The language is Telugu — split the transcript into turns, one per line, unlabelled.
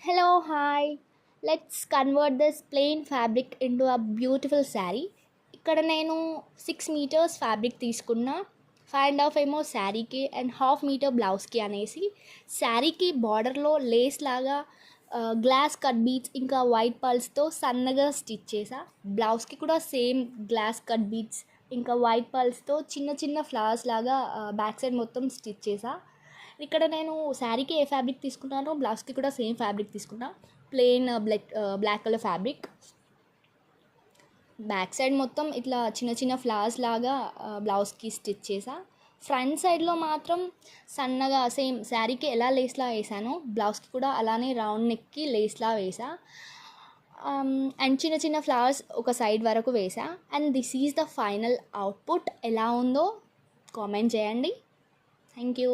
Hello, hi. Let's convert this plain fabric into a beautiful sari. ఇక్కడ నేను 6 meters ఫ్యాబ్రిక్ తీసుకున్నా. 5.5 ఏమో శారీకి అండ్ 1/2 meter బ్లౌజ్కి అనేసి శారీకి బార్డర్లో లేస్ లాగా గ్లాస్ కట్ బీట్స్ ఇంకా వైట్ పర్ల్స్తో సన్నగా స్టిచ్ చేసా. బ్లౌజ్కి కూడా సేమ్ గ్లాస్ కట్ బీట్స్ ఇంకా వైట్ పర్ల్స్తో చిన్న చిన్న ఫ్లవర్స్ లాగా బ్యాక్ సైడ్ మొత్తం స్టిచ్ చేసా. ఇక్కడ నేను శారీకి ఏ ఫ్యాబ్రిక్ తీసుకున్నానో బ్లౌజ్కి కూడా సేమ్ ఫ్యాబ్రిక్ తీసుకున్నా. Plain black colour fabric. Back side మొత్తం ఇట్లా చిన్న చిన్న ఫ్లవర్స్ లాగా బ్లౌజ్కి స్టిచ్ చేసా. ఫ్రంట్ సైడ్లో మాత్రం సన్నగా సేమ్ శారీకి ఎలా లేస్లా వేసానో బ్లౌజ్కి కూడా అలానే రౌండ్ నెక్కి లేస్లా వేసా. అండ్ చిన్న చిన్న ఫ్లవర్స్ ఒక సైడ్ వరకు వేసా. And this is the final output. ఎలా ఉందో కామెంట్ చేయండి. Thank you.